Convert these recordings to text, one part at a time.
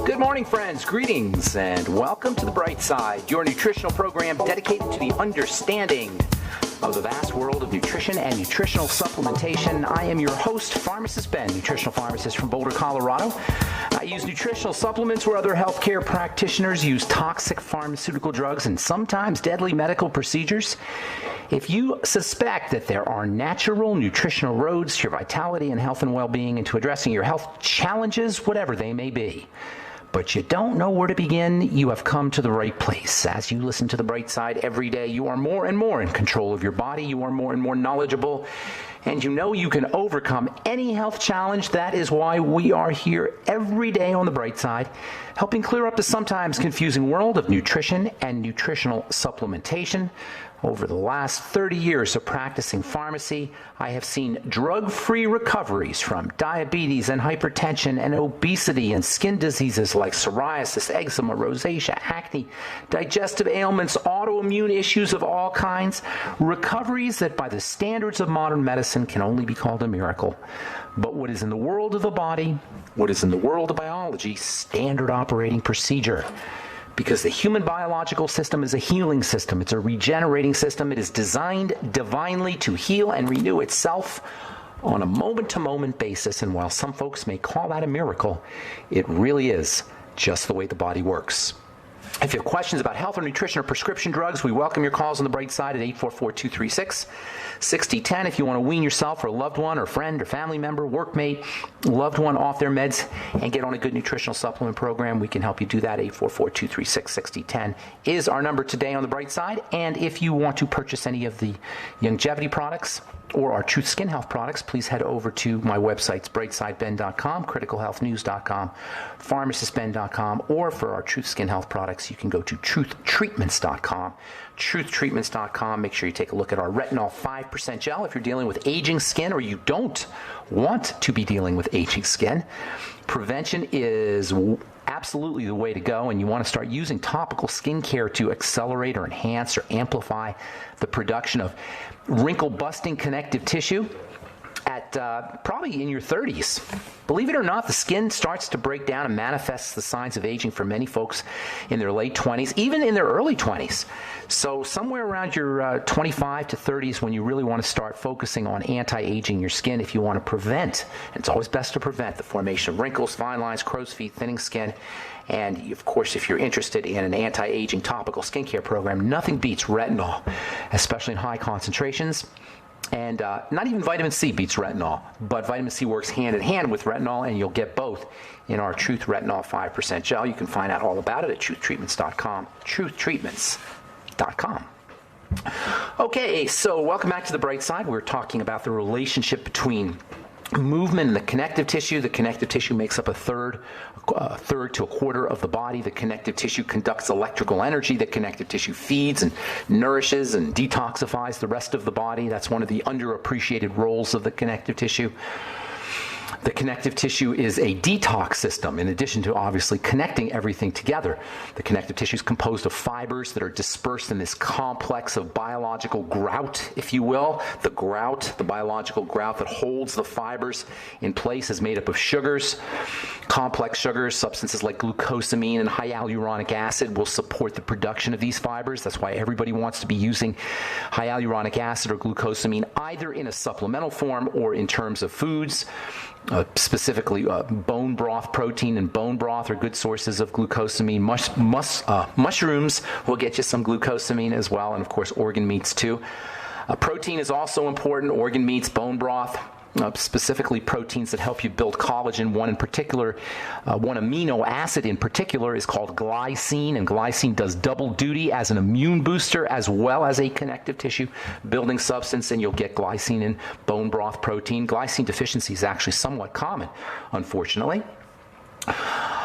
Good morning, friends. Greetings and welcome to The Bright Side, your nutritional program dedicated to the understanding of the vast world of nutrition and nutritional supplementation. I am your host, Pharmacist Ben, nutritional pharmacist from Boulder, Colorado. I use nutritional supplements where other healthcare practitioners use toxic pharmaceutical drugs and sometimes deadly medical procedures. If you suspect that there are natural nutritional roads to your vitality and health and well-being and to addressing your health challenges, whatever they may be, but you don't know where to begin, you have come to the right place. As you listen to The Bright Side every day, you are more and more in control of your body. You are more and more knowledgeable, and you know you can overcome any health challenge. That is why we are here every day on The Bright Side, helping clear up the sometimes confusing world of nutrition and nutritional supplementation. Over the last 30 years of practicing pharmacy, I have seen drug-free recoveries from diabetes and hypertension and obesity and skin diseases like psoriasis, eczema, rosacea, acne, digestive ailments, autoimmune issues of all kinds, recoveries that by the standards of modern medicine can only be called a miracle. But what is in the world of the body, what is in the world of biology, standard operating procedure. Because the human biological system is a healing system. It's a regenerating system. It is designed divinely to heal and renew itself on a moment-to-moment basis. And while some folks may call that a miracle, it really is just the way the body works. If you have questions about health or nutrition or prescription drugs, we welcome your calls on The Bright Side at 844-236-6010. If you want to wean yourself or a loved one or friend or family member, workmate, loved one off their meds and get on a good nutritional supplement program, we can help you do that. 844-236-6010 is our number today on The Bright Side. And if you want to purchase any of the longevity products or our Truth Skin Health products, please head over to my websites, brightsideben.com, criticalhealthnews.com, pharmacistben.com, or for our Truth Skin Health products, you can go to truthtreatments.com. Truthtreatments.com. Make sure you take a look at our retinol 5% gel if you're dealing with aging skin or you don't want to be dealing with aging skin. Prevention is absolutely the way to go, and you want to start using topical skincare to accelerate or enhance or amplify the production of wrinkle-busting connective tissue at probably in your 30s. Believe it or not, the skin starts to break down and manifests the signs of aging for many folks in their late 20s, even in their early 20s. So somewhere around your 25 to 30s when you really want to start focusing on anti-aging your skin if you want to prevent, and it's always best to prevent the formation of wrinkles, fine lines, crow's feet, thinning skin. And of course, if you're interested in an anti-aging topical skincare program, nothing beats retinol, especially in high concentrations. And not even vitamin C beats retinol, but vitamin C works hand in hand with retinol, and you'll get both in our Truth Retinol 5% gel. You can find out all about it at truthtreatments.com, truthtreatments.com. Okay, so welcome back to The Bright Side. We're talking about the relationship between movement and the connective tissue. The connective tissue makes up a third to a quarter of the body. The connective tissue conducts electrical energy. The connective tissue feeds and nourishes and detoxifies the rest of the body. That's one of the underappreciated roles of the connective tissue. The connective tissue is a detox system in addition to obviously connecting everything together. The connective tissue is composed of fibers that are dispersed in this complex of biological grout, if you will. The grout, the biological grout that holds the fibers in place, is made up of sugars. Complex sugars, substances like glucosamine and hyaluronic acid will support the production of these fibers. That's why everybody wants to be using hyaluronic acid or glucosamine either in a supplemental form or in terms of foods. Specifically, bone broth protein and bone broth are good sources of glucosamine. Mushrooms will get you some glucosamine as well, and of course organ meats too. Protein is also important. Organ meats, bone broth, specifically proteins that help you build collagen. One in particular, one amino acid in particular is called glycine, and glycine does double duty as an immune booster as well as a connective tissue building substance, and you'll get glycine in bone broth protein. Glycine deficiency is actually somewhat common, unfortunately.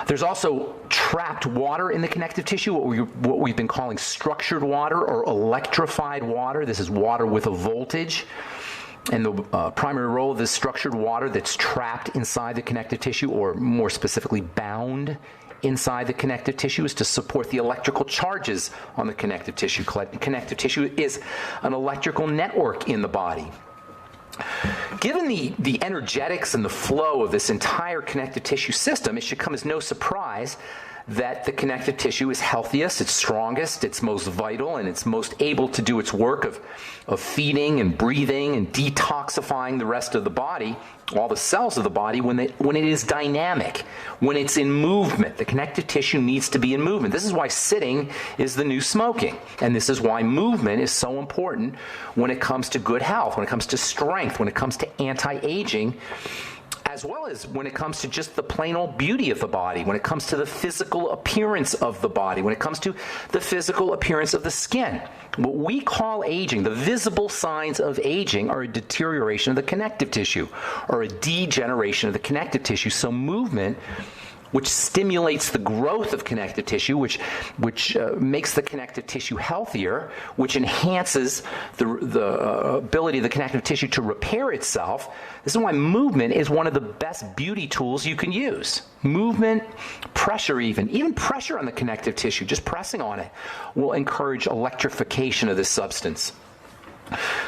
There's also trapped water in the connective tissue, what we've been calling structured water or electrified water. This is water with a voltage. And the primary role of this structured water that's trapped inside the connective tissue, or more specifically bound inside the connective tissue, is to support the electrical charges on the connective tissue. Connective tissue is an electrical network in the body. Given the energetics and the flow of this entire connective tissue system, it should come as no surprise that the connective tissue is healthiest, it's strongest, it's most vital, and it's most able to do its work of feeding and breathing and detoxifying the rest of the body, all the cells of the body, when it is dynamic, when it's in movement. The connective tissue needs to be in movement. This is why sitting is the new smoking, and this is why movement is so important when it comes to good health, when it comes to strength, when it comes to anti-aging, as well as when it comes to just the plain old beauty of the body, when it comes to the physical appearance of the body, when it comes to the physical appearance of the skin. What we call aging, the visible signs of aging, are a deterioration of the connective tissue or a degeneration of the connective tissue. So movement, which stimulates the growth of connective tissue, which makes the connective tissue healthier, which enhances the ability of the connective tissue to repair itself. This is why movement is one of the best beauty tools you can use. Movement, pressure even pressure on the connective tissue, just pressing on it, will encourage electrification of this substance.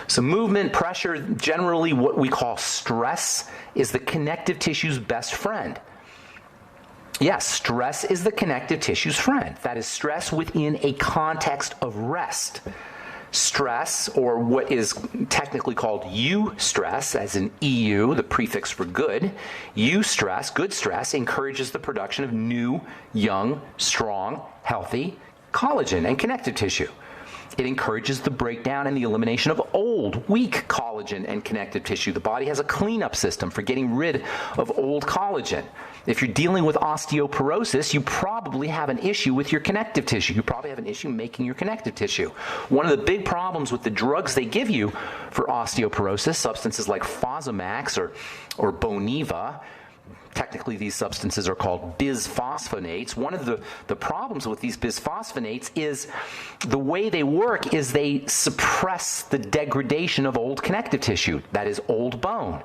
So movement, pressure, generally what we call stress, is the connective tissue's best friend. Yes, stress is the connective tissue's friend. That is stress within a context of rest. Stress, or what is technically called eustress, as in EU, the prefix for good, eustress, good stress, encourages the production of new, young, strong, healthy collagen and connective tissue. It encourages the breakdown and the elimination of old, weak collagen and connective tissue. The body has a cleanup system for getting rid of old collagen. If you're dealing with osteoporosis, you probably have an issue with your connective tissue. You probably have an issue making your connective tissue. One of the big problems with the drugs they give you for osteoporosis, substances like Fosamax or Boniva, technically these substances are called bisphosphonates. One of the problems with these bisphosphonates is the way they work is they suppress the degradation of old connective tissue, that is old bone.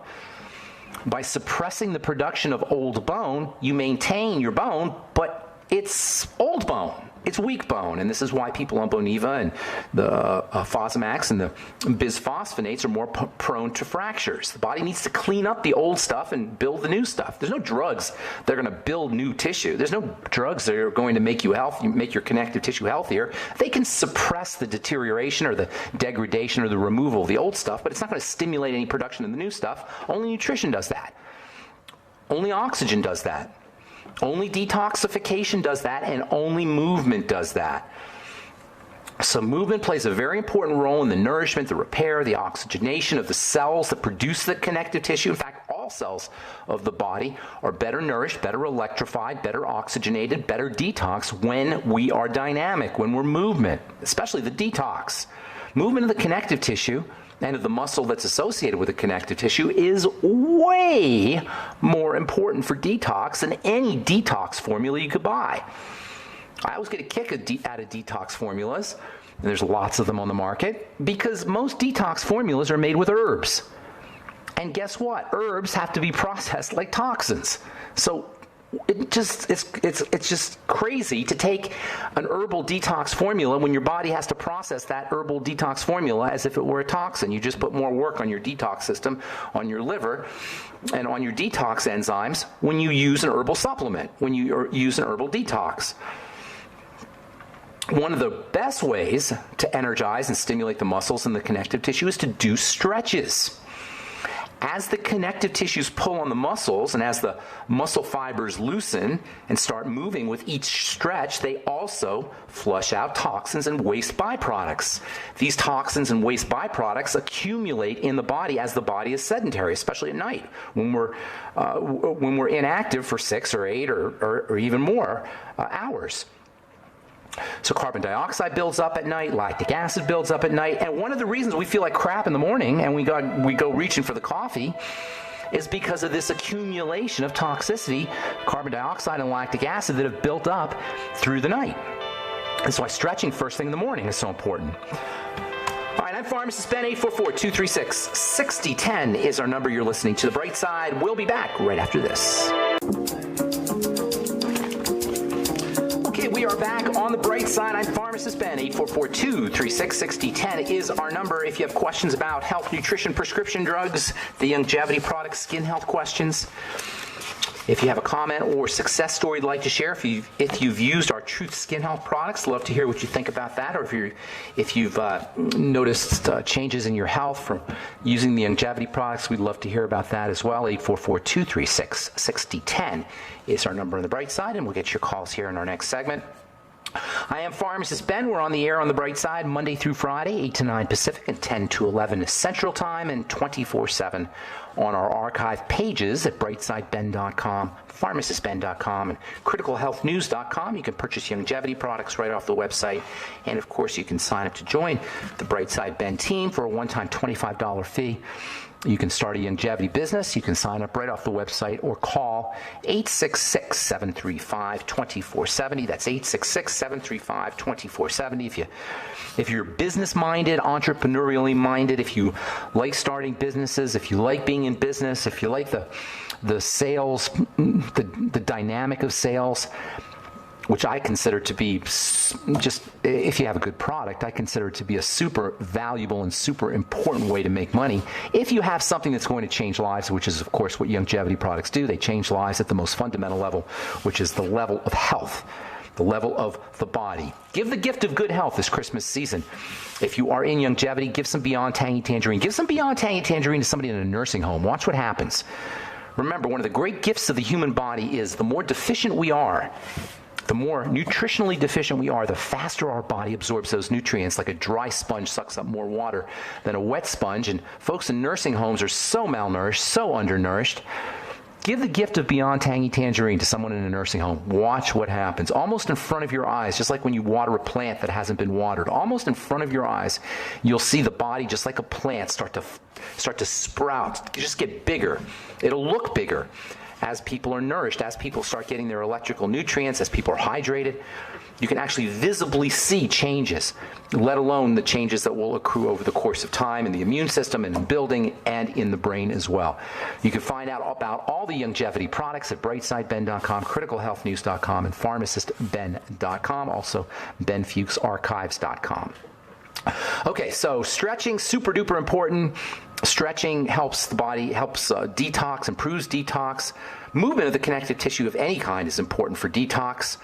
By suppressing the production of old bone, you maintain your bone, but it's old bone. It's weak bone, and this is why people on Boniva and the Fosamax and the bisphosphonates are more prone to fractures. The body needs to clean up the old stuff and build the new stuff. There's no drugs that are going to build new tissue. There's no drugs that are going to make you healthy, make your connective tissue healthier. They can suppress the deterioration or the degradation or the removal of the old stuff, but it's not going to stimulate any production of the new stuff. Only nutrition does that. Only oxygen does that. Only detoxification does that, and only movement does that. So movement plays a very important role in the nourishment, the repair, the oxygenation of the cells that produce the connective tissue. In fact, all cells of the body are better nourished, better electrified, better oxygenated, better detoxed when we are dynamic, when we're movement, especially the detox. Movement of the connective tissue and of the muscle that's associated with the connective tissue is way more important for detox than any detox formula you could buy. I always get a kick out of detox formulas, and there's lots of them on the market, because most detox formulas are made with herbs. And guess what? Herbs have to be processed like toxins. So it's just crazy to take an herbal detox formula when your body has to process that herbal detox formula as if it were a toxin. You just put more work on your detox system, on your liver, and on your detox enzymes when you use an herbal supplement, when you use an herbal detox. One of the best ways to energize and stimulate the muscles and the connective tissue is to do stretches. As the connective tissues pull on the muscles and as the muscle fibers loosen and start moving with each stretch, they also flush out toxins and waste byproducts. These toxins and waste byproducts accumulate in the body as the body is sedentary, especially at night when we're inactive for 6 or 8 or even more hours. So carbon dioxide builds up at night, lactic acid builds up at night, and one of the reasons we feel like crap in the morning and we go reaching for the coffee is because of this accumulation of toxicity, carbon dioxide and lactic acid, that have built up through the night. That's why stretching first thing in the morning is so important. All right, I'm Pharmacist Ben. 844-236-6010 is our number. You're listening to The Bright Side. We'll be back right after this. Okay, we are back on the bright side. I'm Pharmacist Ben. 844-236-6010 is our number. If you have questions about health, nutrition, prescription drugs, the longevity products, skin health questions, if you have a comment or success story you'd like to share, if you've used our Truth Skin Health products, love to hear what you think about that. Or if you've noticed changes in your health from using the longevity products, we'd love to hear about that as well. 844-236-6010 is our number on the bright side, and we'll get your calls here in our next segment. I am Pharmacist Ben. We're on the air on the bright side Monday through Friday, 8 to 9 Pacific and 10 to 11 Central Time, and 24/7 on our archive pages at brightsideben.com, pharmacistben.com, and criticalhealthnews.com. You can purchase longevity products right off the website. And, of course, you can sign up to join the Brightside Ben team for a one-time $25 fee. You can start a longevity business. You can sign up right off the website or call 866-735-2470. That's 866-735-2470. If you're business-minded, entrepreneurially minded, if you like starting businesses, if you like being in business, if you like the sales, the dynamic of sales, which I consider to be just, if you have a good product, I consider it to be a super valuable and super important way to make money. If you have something that's going to change lives, which is, of course, what longevity products do. They change lives at the most fundamental level, which is the level of health, the level of the body. Give the gift of good health this Christmas season. If you are in longevity, give some Beyond Tangy Tangerine. Give some Beyond Tangy Tangerine to somebody in a nursing home. Watch what happens. Remember, one of the great gifts of the human body is the more deficient we are, the more nutritionally deficient we are, the faster our body absorbs those nutrients. Like a dry sponge sucks up more water than a wet sponge. And folks in nursing homes are so malnourished, so undernourished. Give the gift of Beyond Tangy Tangerine to someone in a nursing home. Watch what happens. Almost in front of your eyes, just like when you water a plant that hasn't been watered, almost in front of your eyes, you'll see the body, just like a plant, start to sprout, just get bigger. It'll look bigger as people are nourished, as people start getting their electrical nutrients, as people are hydrated. You can actually visibly see changes, let alone the changes that will accrue over the course of time in the immune system and in building and in the brain as well. You can find out about all the longevity products at brightsideben.com, criticalhealthnews.com, and pharmacistben.com, also benfuchsarchives.com. Okay, so stretching, super duper important. Stretching helps the body, helps detox, improves detox. Movement of the connective tissue of any kind is important for detox.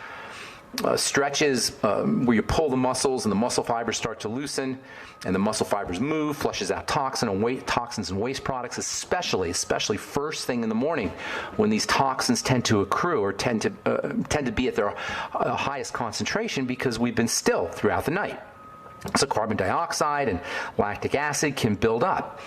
Stretches where you pull the muscles and the muscle fibers start to loosen and the muscle fibers move, flushes out toxins and waste products, especially first thing in the morning when these toxins tend to accrue or tend to be at their highest concentration because we've been still throughout the night. So carbon dioxide and lactic acid can build up.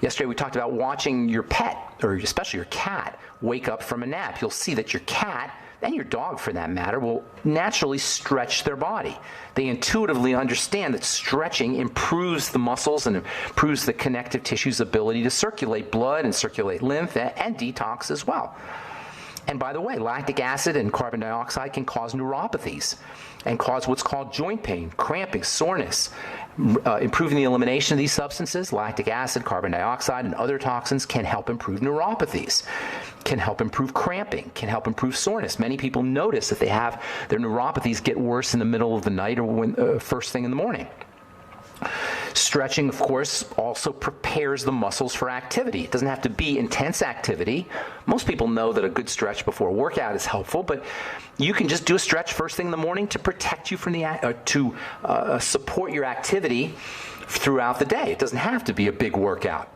Yesterday we talked about watching your pet, or especially your cat, wake up from a nap. You'll see that your cat, and your dog for that matter, will naturally stretch their body. They intuitively understand that stretching improves the muscles and improves the connective tissue's ability to circulate blood and circulate lymph and detox as well. And by the way, lactic acid and carbon dioxide can cause neuropathies and cause what's called joint pain, cramping, soreness. Improving the elimination of these substances, lactic acid, carbon dioxide, and other toxins can help improve neuropathies, can help improve cramping, can help improve soreness. Many people notice that they have their neuropathies get worse in the middle of the night or first thing in the morning. Stretching, of course, also prepares the muscles for activity. It doesn't have to be intense activity. Most people know that a good stretch before a workout is helpful, but you can just do a stretch first thing in the morning to protect you from support your activity throughout the day. It doesn't have to be a big workout.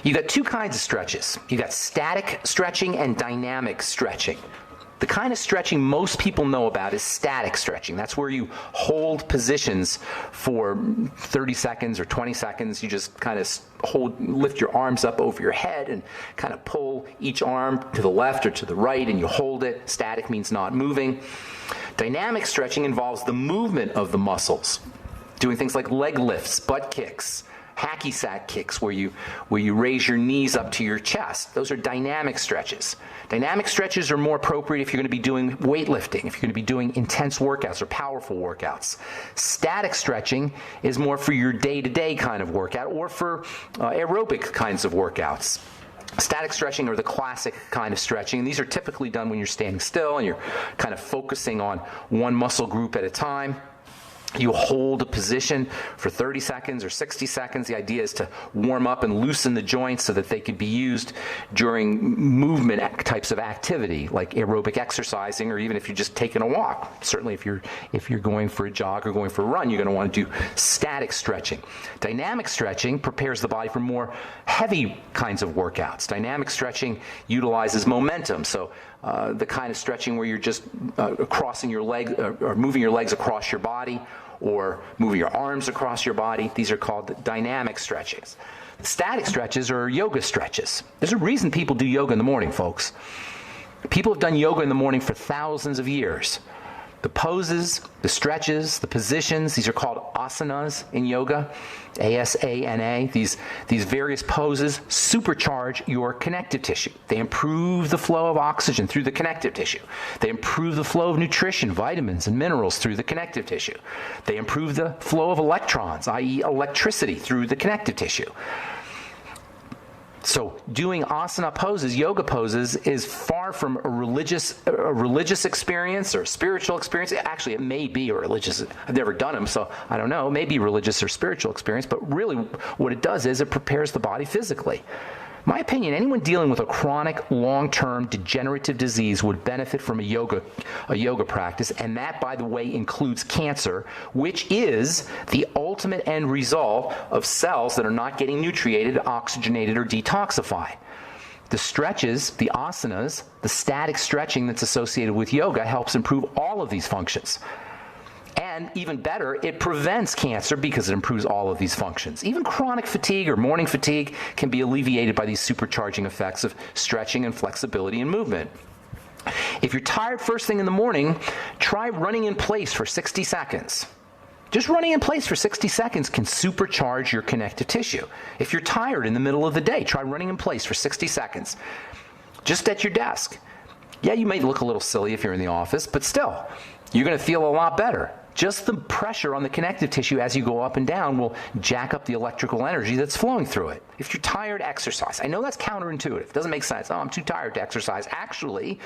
You got two kinds of stretches. You got static stretching and dynamic stretching. The kind of stretching most people know about is static stretching. That's where you hold positions for 30 seconds or 20 seconds. You just kind of lift your arms up over your head and kind of pull each arm to the left or to the right, and you hold it. Static means not moving. Dynamic stretching involves the movement of the muscles, doing things like leg lifts, butt kicks, hacky sack kicks where you raise your knees up to your chest. Those are dynamic stretches. Dynamic stretches are more appropriate if you're going to be doing weightlifting, if you're going to be doing intense workouts or powerful workouts. Static stretching is more for your day-to-day kind of workout or for aerobic kinds of workouts. Static stretching are the classic kind of stretching, and these are typically done when you're standing still and you're kind of focusing on one muscle group at a time. You hold a position for 30 seconds or 60 seconds. The idea is to warm up and loosen the joints so that they could be used during movement types of activity, like aerobic exercising, or even if you're just taking a walk. Certainly if you're going for a jog or going for a run, you're going to want to do static stretching. Dynamic stretching prepares the body for more heavy kinds of workouts. Dynamic stretching utilizes momentum. So the kind of stretching where you're just crossing your leg or moving your legs across your body or moving your arms across your body. These are called dynamic stretches. Static stretches are yoga stretches. There's a reason people do yoga in the morning, folks. People have done yoga in the morning for thousands of years. The poses, the stretches, the positions, these are called asanas in yoga, A-S-A-N-A. These various poses supercharge your connective tissue. They improve the flow of oxygen through the connective tissue. They improve the flow of nutrition, vitamins, and minerals through the connective tissue. They improve the flow of electrons, i.e. electricity, through the connective tissue. So doing asana poses, yoga poses, is far from a religious experience or spiritual experience. Actually, it may be a religious. I've never done them, so I don't know. It may be religious or spiritual experience, but really what it does is it prepares the body physically. In my opinion, anyone dealing with a chronic, long-term degenerative disease would benefit from a yoga practice, and that, by the way, includes cancer, which is the ultimate end result of cells that are not getting nutriated, oxygenated, or detoxified. The stretches, the asanas, the static stretching that's associated with yoga helps improve all of these functions. And even better, it prevents cancer because it improves all of these functions. Even chronic fatigue or morning fatigue can be alleviated by these supercharging effects of stretching and flexibility and movement. If you're tired first thing in the morning, try running in place for 60 seconds. Just running in place for 60 seconds can supercharge your connective tissue. If you're tired in the middle of the day, try running in place for 60 seconds, just at your desk. Yeah, you may look a little silly if you're in the office, but still, you're going to feel a lot better. Just the pressure on the connective tissue as you go up and down will jack up the electrical energy that's flowing through it. If you're tired, exercise. I know that's counterintuitive. It doesn't make sense. Oh, I'm too tired to exercise. Actually,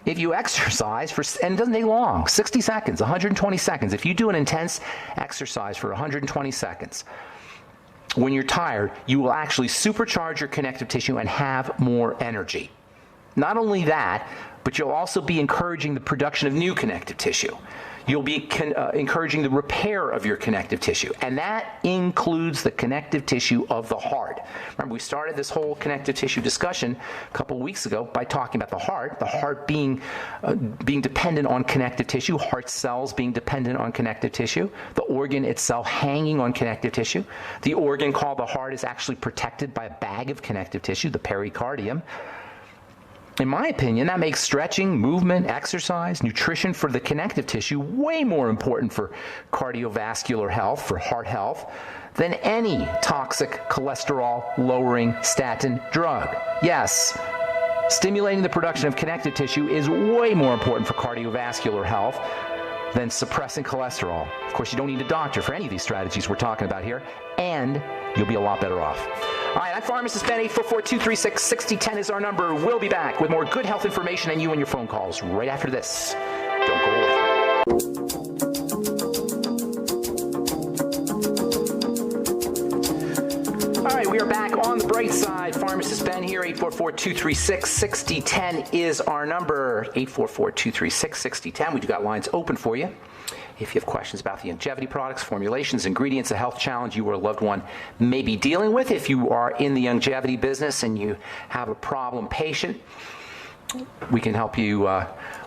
if you exercise and it doesn't take long, 60 seconds, 120 seconds, if you do an intense exercise for 120 seconds, when you're tired, you will actually supercharge your connective tissue and have more energy. Not only that, but you'll also be encouraging the production of new connective tissue. You'll be encouraging the repair of your connective tissue, and that includes the connective tissue of the heart. Remember, we started this whole connective tissue discussion a couple of weeks ago by talking about the heart being dependent on connective tissue, heart cells being dependent on connective tissue, the organ itself hanging on connective tissue. The organ called the heart is actually protected by a bag of connective tissue, the pericardium. In my opinion, that makes stretching, movement, exercise, nutrition for the connective tissue way more important for cardiovascular health, for heart health, than any toxic cholesterol-lowering statin drug. Yes, stimulating the production of connective tissue is way more important for cardiovascular health than suppressing cholesterol. Of course, you don't need a doctor for any of these strategies we're talking about here, and you'll be a lot better off. All right, I'm Pharmacist Ben. 844-236-6010 is our number. We'll be back with more good health information and you and your phone calls right after this. Don't go away. All right, we are back on the bright side. Pharmacist Ben here. 844-236-6010 is our number. 844-236-6010. We do got lines open for you. If you have questions about the longevity products, formulations, ingredients, a health challenge you or a loved one may be dealing with, if you are in the longevity business and you have a problem patient, we can help you.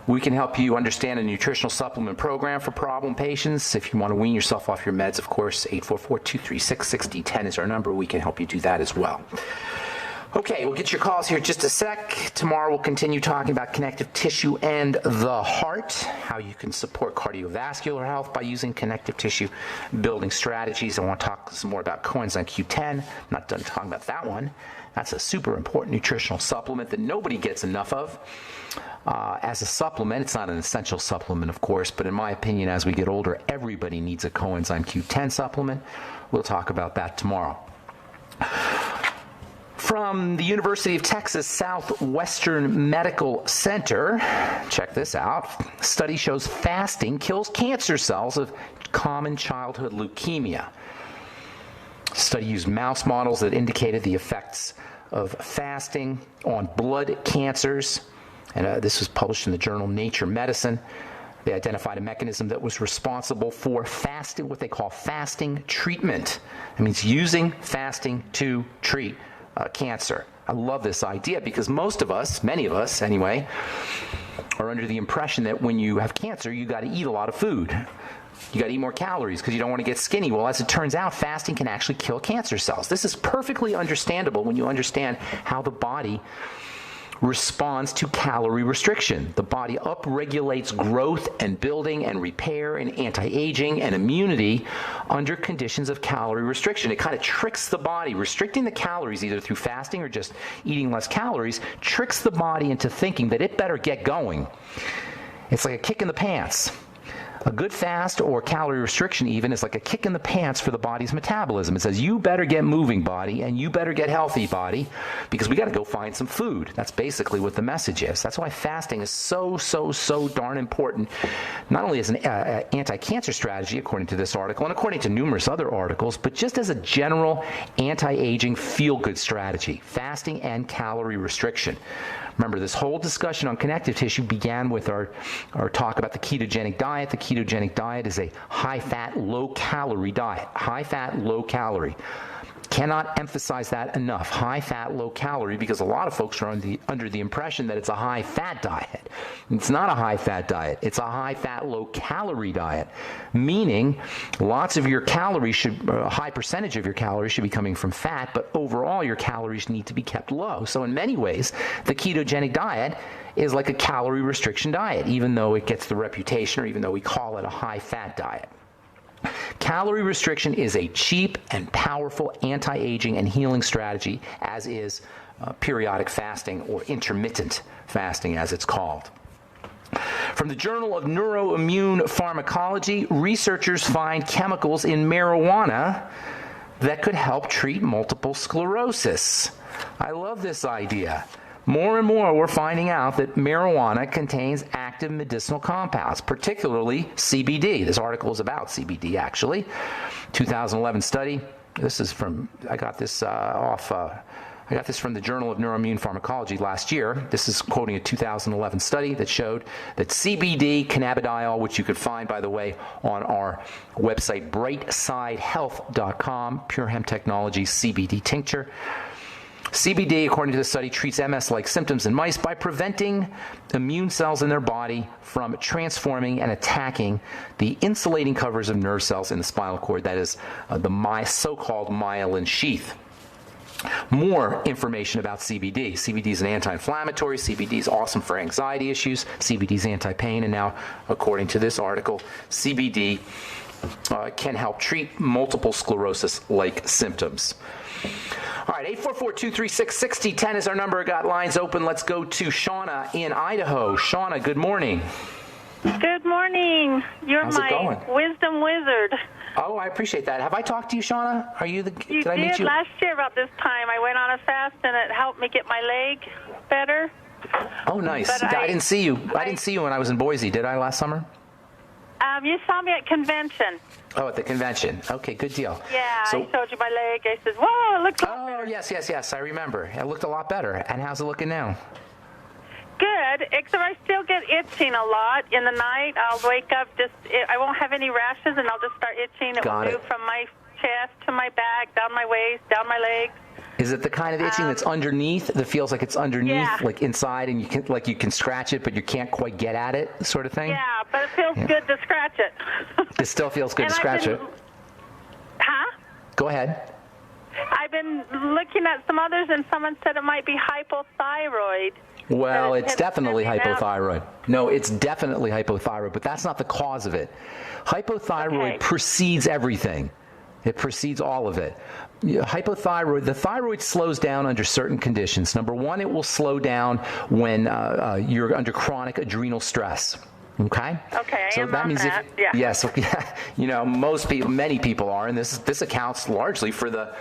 We can help you understand a nutritional supplement program for problem patients. If you want to wean yourself off your meds, of course, 844-236-6010 is our number. We can help you do that as well. Okay, we'll get your calls here in just a sec. Tomorrow we'll continue talking about connective tissue and the heart, how you can support cardiovascular health by using connective tissue building strategies. I want to talk some more about coenzyme Q10. I'm not done talking about that one. That's a super important nutritional supplement that nobody gets enough of. As a supplement, it's not an essential supplement, of course, but in my opinion, as we get older, everybody needs a coenzyme Q10 supplement. We'll talk about that tomorrow. From the University of Texas Southwestern Medical Center, check this out. Study shows fasting kills cancer cells of common childhood leukemia. Study used mouse models that indicated the effects of fasting on blood cancers. And this was published in the journal Nature Medicine. They identified a mechanism that was responsible for fasting, what they call fasting treatment. It means using fasting to treat cancer. I love this idea because most of us, many of us anyway, are under the impression that when you have cancer, you got to eat a lot of food. You got to eat more calories because you don't want to get skinny. Well, as it turns out, fasting can actually kill cancer cells. This is perfectly understandable when you understand how the body responds to calorie restriction. The body upregulates growth and building and repair and anti-aging and immunity under conditions of calorie restriction. It kind of tricks the body. Restricting the calories either through fasting or just eating less calories tricks the body into thinking that it better get going. It's like a kick in the pants. A good fast or calorie restriction even is like a kick in the pants for the body's metabolism. It says, you better get moving, body, and you better get healthy, body, because we got to go find some food. That's basically what the message is. That's why fasting is so darn important, not only as an anti-cancer strategy, according to this article, and according to numerous other articles, but just as a general anti-aging feel-good strategy, fasting and calorie restriction. Remember, this whole discussion on connective tissue began with our talk about the ketogenic diet. The ketogenic diet is a high-fat, low-calorie diet. High-fat, low-calorie. Cannot emphasize that enough. High-fat, low-calorie, because a lot of folks are under the impression that it's a high-fat diet. It's not a high-fat diet. It's a high-fat, low-calorie diet, meaning lots of your calories a high percentage of your calories should be coming from fat, but overall your calories need to be kept low. So in many ways, the ketogenic diet is like a calorie restriction diet, even though it gets the reputation, or even though we call it a high-fat diet. Calorie restriction is a cheap and powerful anti-aging and healing strategy, as is periodic fasting, or intermittent fasting as it's called. From the Journal of Neuroimmune Pharmacology, researchers find chemicals in marijuana that could help treat multiple sclerosis. I love this idea. More and more, we're finding out that marijuana contains active medicinal compounds, particularly CBD. This article is about CBD, actually. 2011 study. This is from, I got this from the Journal of Neuroimmune Pharmacology last year. This is quoting a 2011 study that showed that CBD, cannabidiol, which you could find, by the way, on our website, brightsidehealth.com, Pure Hemp Technology CBD tincture. CBD, according to the study, treats MS-like symptoms in mice by preventing immune cells in their body from transforming and attacking the insulating covers of nerve cells in the spinal cord, that is, the so-called myelin sheath. More information about CBD. CBD is an anti-inflammatory. CBD is awesome for anxiety issues. CBD is anti-pain. And now, according to this article, CBD can help treat multiple sclerosis-like symptoms. All right, 844-236-6010 is our number. I got lines open. Let's go to Shauna in Idaho. Shauna, good morning. Good morning. You're How's it going? my wisdom wizard. Oh, I appreciate that. Have I talked to you, Shauna? Are you the? You did I meet you last year about this time. I went on a fast and it helped me get my leg better. Oh, nice. But I didn't see you. I didn't see you when I was in Boise. Did I last summer? You saw me at convention. Oh, at the convention. Okay, good deal. Yeah, So, I showed you my leg. I said, whoa, it looks a lot oh, better. yes. I remember. It looked a lot better. And how's it looking now? Good, except I still get itching a lot in the night. I'll wake up, I won't have any rashes, and I'll just start itching. It will move from my chest to my back, down my waist, down my legs. Is it the kind of itching that's underneath, that feels like it's underneath, like inside, and you can scratch it, but you can't quite get at it, sort of thing? Yeah, but it feels good to scratch it. It still feels good to scratch it. Huh? Go ahead. I've been looking at some others, and someone said it might be hypothyroid. Well, it's definitely hypothyroid. No, it's definitely hypothyroid, but that's not the cause of it. Hypothyroid precedes everything. It precedes all of it. Hypothyroid, the thyroid slows down under certain conditions. Number one, it will slow down when you're under chronic adrenal stress. Okay, I am on that. Yes, you know, many people are, and this accounts largely for the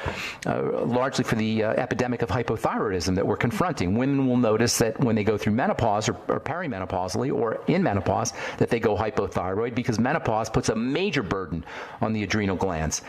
epidemic of hypothyroidism that we're confronting. Women will notice that when they go through menopause or perimenopausally or in menopause, that they go hypothyroid because menopause puts a major burden on the adrenal glands.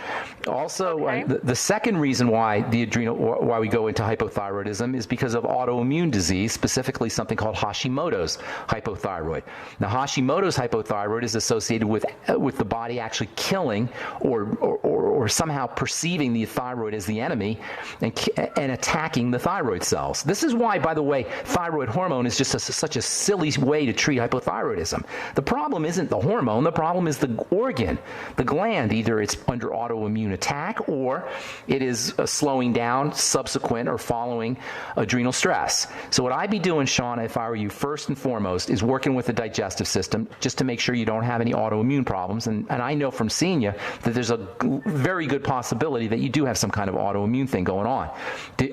Also, the second reason why we go into hypothyroidism is because of autoimmune disease, specifically something called Hashimoto's hypothyroid. Now, Hashimoto's hypothyroid is associated with the body actually killing or somehow perceiving the thyroid as the enemy and attacking the thyroid cells. This is why, by the way, thyroid hormone is just such a silly way to treat hypothyroidism. The problem isn't the hormone. The problem is the organ, the gland. Either it's under autoimmune attack or it is slowing down subsequent or following adrenal stress. So what I'd be doing, Shauna, if I were you, first and foremost, is working with the digestive system just to make sure you don't have any autoimmune problems. And I know from seeing you that there's a very good possibility that you do have some kind of autoimmune thing going on.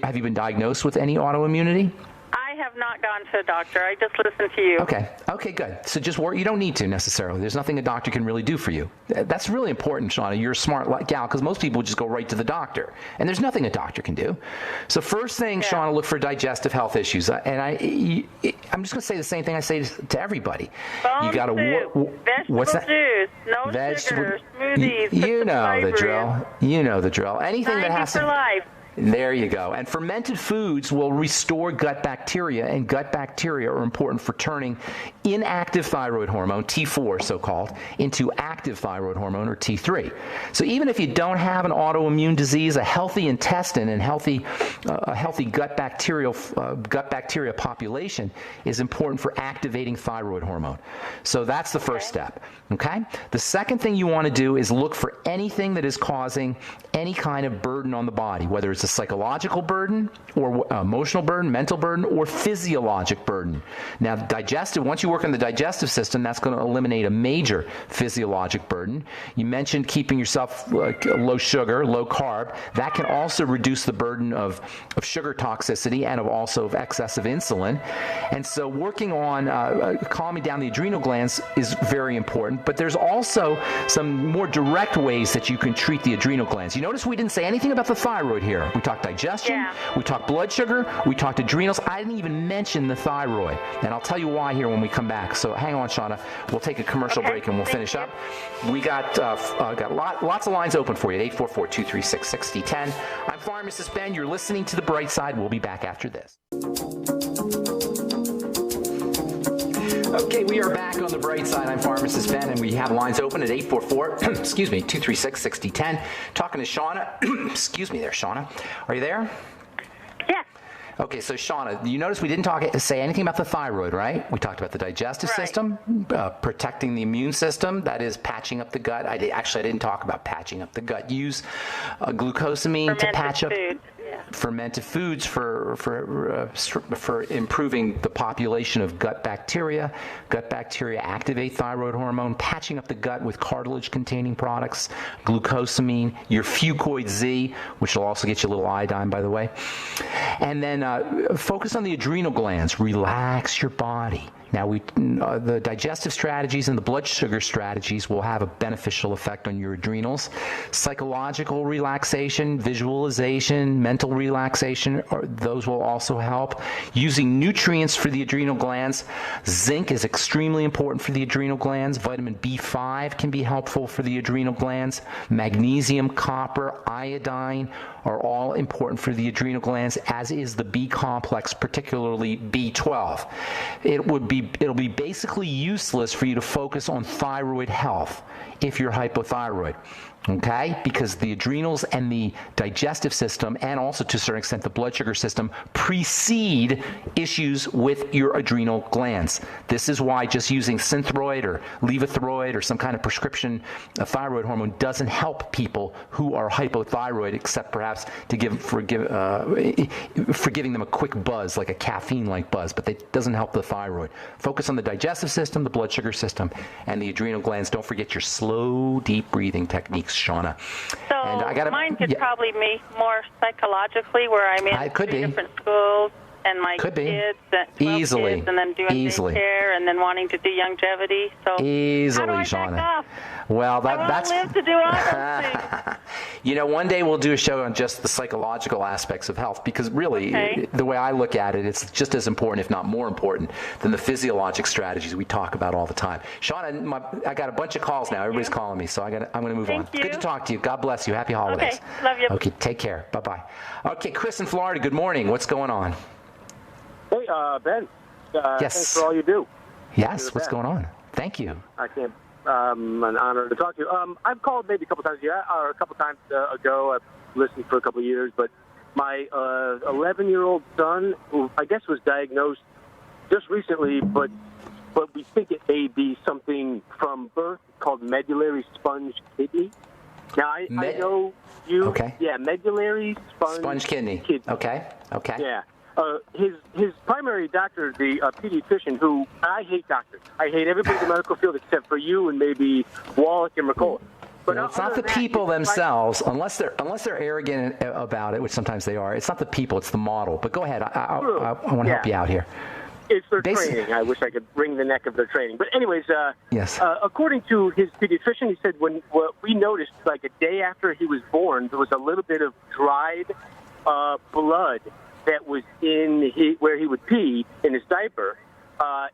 Have you been diagnosed with any autoimmunity? I have not gone to a doctor. I just listened to you. Okay, good. So just work. You don't need to necessarily. There's nothing a doctor can really do for you. That's really important, Shauna. You're a smart gal, because most people just go right to the doctor, and there's nothing a doctor can do. So first thing, Shauna, look for digestive health issues. And I'm just going to say the same thing I say to everybody. You got to vegetable juice, no sugar, smoothies. You know the drill. You know the drill. Anything that has for life. There you go. And fermented foods will restore gut bacteria, and gut bacteria are important for turning inactive thyroid hormone, T4 so-called, into active thyroid hormone, or T3. So even if you don't have an autoimmune disease, a healthy intestine and a healthy gut bacteria population is important for activating thyroid hormone. So that's the first step. Okay? The second thing you want to do is look for anything that is causing any kind of burden on the body, whether it's a psychological burden or emotional burden, mental burden, or physiologic burden. Now, once you work on the digestive system, that's going to eliminate a major physiologic burden. You mentioned keeping yourself low sugar, low carb. That can also reduce the burden of sugar toxicity and of excessive insulin. And so working on calming down the adrenal glands is very important, but there's also some more direct ways that you can treat the adrenal glands. You notice we didn't say anything about the thyroid here. We talked digestion, we talked blood sugar, we talked adrenals. I didn't even mention the thyroid, and I'll tell you why here when we come back. So hang on, Shauna. We'll take a commercial break and we'll finish up. We got lots of lines open for you at 844-236-6010. I'm Pharmacist Ben. You're listening to The Bright Side. We'll be back after this. Okay, we are back on The Bright Side. I'm Pharmacist Ben, and we have lines open at 844-236-6010. Talking to Shauna. Excuse me there, Shauna. Are you there? Yeah. Okay, so Shauna, you notice we didn't say anything about the thyroid, right? We talked about the digestive system, protecting the immune system, that is patching up the gut. I didn't talk about patching up the gut. Use glucosamine to patch up. Fermented foods for improving the population of gut bacteria. Gut bacteria activate thyroid hormone, patching up the gut with cartilage-containing products, glucosamine, your Fucoid Z, which will also get you a little iodine, by the way. And then focus on the adrenal glands. Relax your body. Now, the digestive strategies and the blood sugar strategies will have a beneficial effect on your adrenals. Psychological relaxation, visualization, mental relaxation, those will also help. Using nutrients for the adrenal glands. Zinc is extremely important for the adrenal glands. Vitamin B5 can be helpful for the adrenal glands. Magnesium, copper, iodine are all important for the adrenal glands, as is the B complex, particularly B12. It'll be basically useless for you to focus on thyroid health if you're hypothyroid. Okay? Because the adrenals and the digestive system, and also to a certain extent the blood sugar system, precede issues with your adrenal glands. This is why just using Synthroid or Levothyroid or some kind of prescription thyroid hormone doesn't help people who are hypothyroid, except perhaps for giving them a quick buzz, like a caffeine-like buzz, but it doesn't help the thyroid. Focus on the digestive system, the blood sugar system, and the adrenal glands. Don't forget your slow, deep breathing techniques, Shauna. So and mine could probably be more psychologically, where I'm in three different schools. and my Could be. kids, 12 Easily. kids, and then doing daycare, and then wanting to do longevity. So Easily, how do I Shauna. back off? Well, I want that's to live to do all those things. You know, one day we'll do a show on just the psychological aspects of health, because really, the way I look at it, it's just as important, if not more important, than the physiologic strategies we talk about all the time. Shauna, I got a bunch of calls now. Everybody's calling me, so I'm going to move on. Thank you. Good to talk to you. God bless you. Happy holidays. Okay, love you. Okay, take care. Bye-bye. Okay, Chris in Florida, good morning. What's going on? Hey, Ben. Yes. Thanks for all you do. Yes, what's going on? Thank you. I can't. An honor to talk to you. I've called maybe a couple times or a couple times ago. I've listened for a couple of years, but my 11-year-old son, who I guess was diagnosed just recently, but we think it may be something from birth called medullary sponge kidney. Now I know you. Okay. Yeah, medullary Sponge kidney. Okay. Yeah. His primary doctor, the pediatrician, who I hate doctors. I hate everybody in the medical field except for you and maybe Wallach and McCullough. But it's not the people themselves, unless they're arrogant about it, which sometimes they are. It's not the people; it's the model. But go ahead. I want to help you out here. It's their training. I wish I could wring the neck of their training. But anyways, yes. According to his pediatrician, he said what we noticed, like a day after he was born, there was a little bit of dried blood that was in where he would pee in his diaper,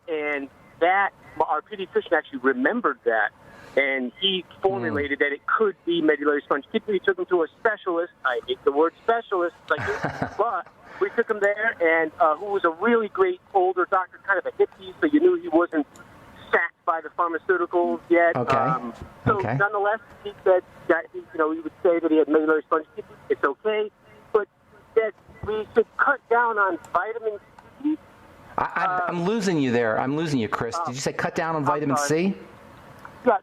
and that our pediatrician actually remembered that, and he formulated that it could be medullary sponge kidney. We took him to a specialist. I hate the word specialist, but we took him there, and who was a really great older doctor, kind of a hippie, so you knew he wasn't sacked by the pharmaceuticals yet. Okay. So nonetheless, he said that he would say that he had medullary sponge kidney. It's okay, but that we should cut down on vitamin C. I'm losing you there. I'm losing you, Chris. Did you say cut down on vitamin C? Yeah,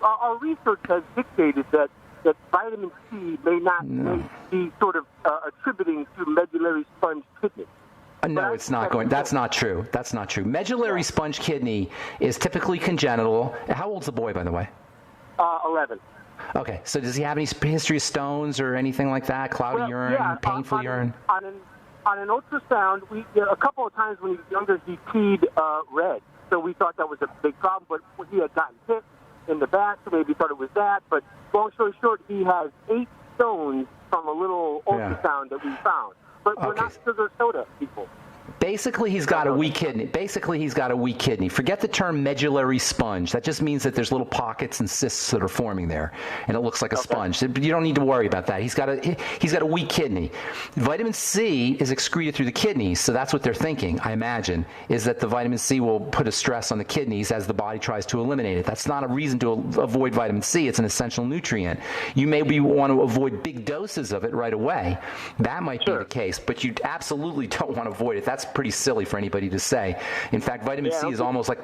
our research has dictated that vitamin C may not be sort of attributing to medullary sponge kidney. No, it's not going. That's not true. That's not true. Medullary sponge kidney is typically congenital. How old's the boy, by the way? 11. Okay, so does he have any history of stones or anything like that? Cloudy urine, painful urine? On an ultrasound, a couple of times when he was younger, he peed red. So we thought that was a big problem, but he had gotten hit in the back, so maybe thought it was that. But long story short, he has 8 stones from a little ultrasound that we found. But we're not sugar soda people. Basically, he's got a weak kidney. Forget the term medullary sponge. That just means that there's little pockets and cysts that are forming there, and it looks like a sponge. You don't need to worry about that. He's got a weak kidney. Vitamin C is excreted through the kidneys, so that's what they're thinking, I imagine, is that the vitamin C will put a stress on the kidneys as the body tries to eliminate it. That's not a reason to avoid vitamin C. It's an essential nutrient. You maybe want to avoid big doses of it right away. That might be the case, but you absolutely don't want to avoid it. That's pretty silly for anybody to say. In fact, vitamin C is almost like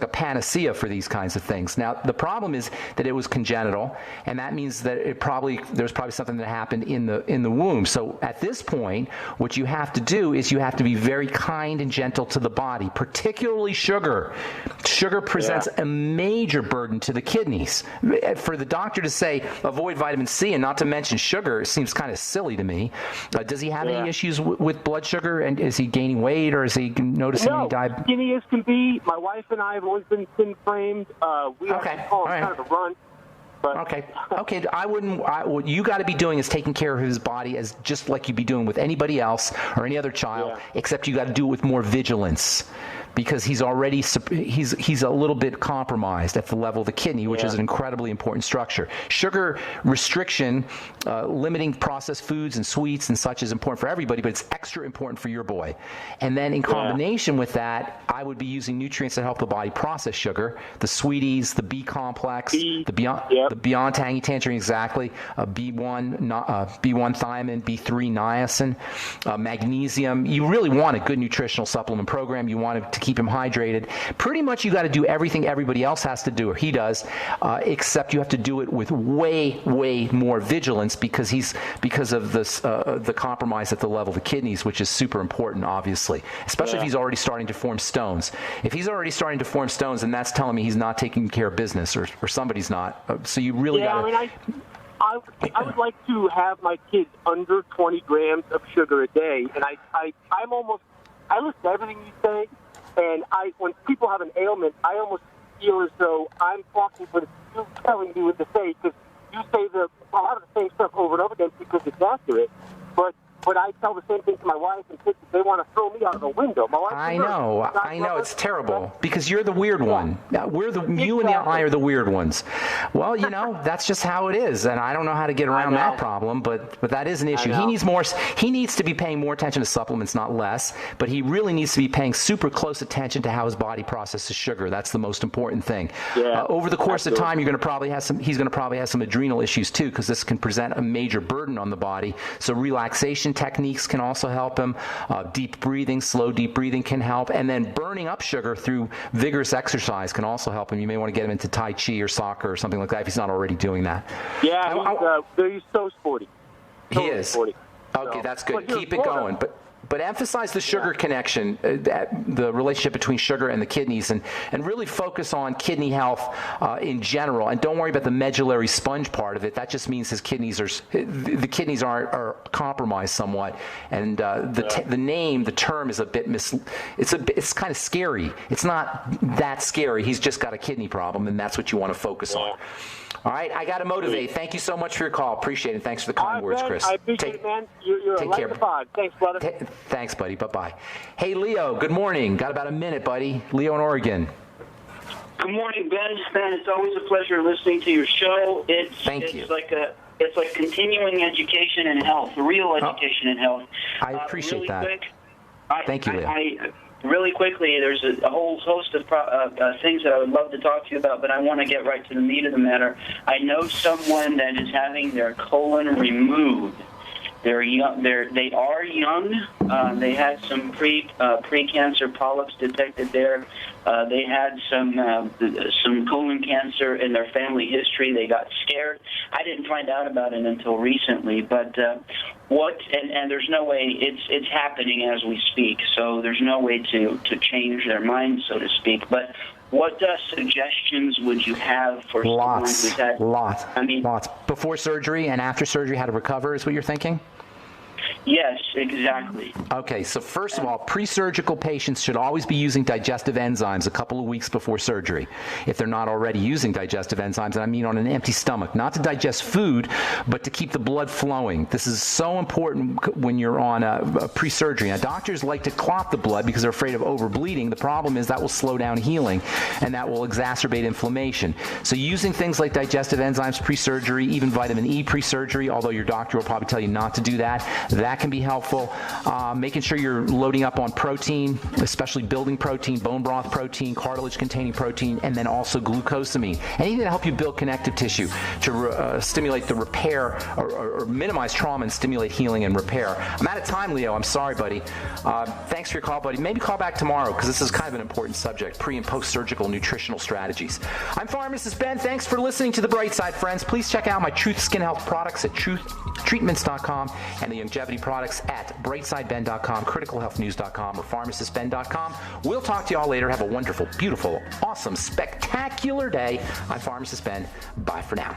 a panacea for these kinds of things. Now, the problem is that it was congenital, and that means that there's probably something that happened in the womb. So at this point, what you have to do is you have to be very kind and gentle to the body, particularly sugar. Sugar presents a major burden to the kidneys. For the doctor to say avoid vitamin C and not to mention sugar seems kind of silly to me. Does he have any issues with blood sugar, and is he gaining weight, or is he noticing any diabetes? Skinny as can be. My wife and I have always been thin-framed. We actually call him kind of a runt. But Okay. What you got to be doing is taking care of his body as just like you'd be doing with anybody else or any other child, except you got to do it with more vigilance, because he's already he's a little bit compromised at the level of the kidney, which is an incredibly important structure. Sugar restriction, limiting processed foods and sweets and such is important for everybody, but it's extra important for your boy. And then in combination with that, I would be using nutrients that help the body process sugar, the sweeties, the B complex, the Beyond Tangy Tangerine, exactly, B1 thiamine, B3 niacin, magnesium. You really want a good nutritional supplement program. You want to keep him hydrated. Pretty much you got to do everything everybody else has to do, or he does, except you have to do it with way more vigilance, because of this the compromise at the level of the kidneys, which is super important, obviously, especially if he's already starting to form stones. If he's already starting to form stones, then that's telling me he's not taking care of business, or somebody's not. So you really got to. I would like to have my kids under 20 grams of sugar a day, and I listen to everything you say, and when people have an ailment, I almost feel as though I'm talking, but you're telling me what to say, because you say a lot of the same stuff over and over again because it's accurate, but I tell the same thing to my wife and kids that they want to throw me out of the window. My wife I know, it's terrible because you're the weird one. You and I are the weird ones. Well, that's just how it is, and I don't know how to get around that problem, but that is an issue. He needs to be paying more attention to supplements, not less, but he really needs to be paying super close attention to how his body processes sugar. That's the most important thing. Yeah, over the course of time, he's going to probably have some adrenal issues too, because this can present a major burden on the body. So relaxation techniques can also help him. Deep breathing, slow deep breathing can help. And then burning up sugar through vigorous exercise can also help him. You may want to get him into Tai Chi or soccer or something like that if he's not already doing that. Yeah, he's so sporty. He is. Sporty. Okay, that's good. Keep it going. But emphasize the sugar connection, the relationship between sugar and the kidneys, and really focus on kidney health in general. And don't worry about the medullary sponge part of it. That just means the kidneys are compromised somewhat. And the term is a bit it's kind of scary. It's not that scary. He's just got a kidney problem, and that's what you want to focus on. All right, I got to motivate. Thank you so much for your call. Appreciate it. Thanks for the kind words, Chris. I appreciate it, man. You're a light in the fog. Thanks, brother. Thanks, buddy. Bye-bye. Hey, Leo, good morning. Got about a minute, buddy. Leo in Oregon. Good morning, Ben. It's always a pleasure listening to your show. Thank you. It's like continuing education in health, real education in health. I appreciate really that. Quick, Thank you, Leo. Really quickly, there's a whole host of things that I would love to talk to you about, but I want to get right to the meat of the matter. I know someone that is having their colon removed. They're young. They are young. They had some pre-cancer polyps detected there. They had some colon cancer in their family history. They got scared. I didn't find out about it until recently. But and there's no way it's happening as we speak. So there's no way to change their mind, so to speak. But what suggestions would you have for someone who's had lots before surgery and after surgery, how to recover is what you're thinking? Yes, exactly. Okay, so first of all, pre-surgical patients should always be using digestive enzymes a couple of weeks before surgery. If they're not already using digestive enzymes, and I mean on an empty stomach, not to digest food, but to keep the blood flowing. This is so important when you're on a pre-surgery. Now, doctors like to clot the blood because they're afraid of overbleeding. The problem is that will slow down healing, and that will exacerbate inflammation. So using things like digestive enzymes pre-surgery, even vitamin E pre-surgery, although your doctor will probably tell you not to do that, that can be helpful. Making sure you're loading up on protein, especially building protein, bone broth protein, cartilage-containing protein, and then also glucosamine. Anything to help you build connective tissue to stimulate the repair or minimize trauma and stimulate healing and repair. I'm out of time, Leo. I'm sorry, buddy. Thanks for your call, buddy. Maybe call back tomorrow because this is kind of an important subject, pre- and post-surgical nutritional strategies. I'm Pharmacist Ben. Thanks for listening to The Bright Side, friends. Please check out my Truth Skin Health products at truthtreatments.com and the longevity products at brightsideben.com, criticalhealthnews.com, or pharmacistben.com. We'll talk to you all later. Have a wonderful, beautiful, awesome, spectacular day. I'm Pharmacist Ben. Bye for now.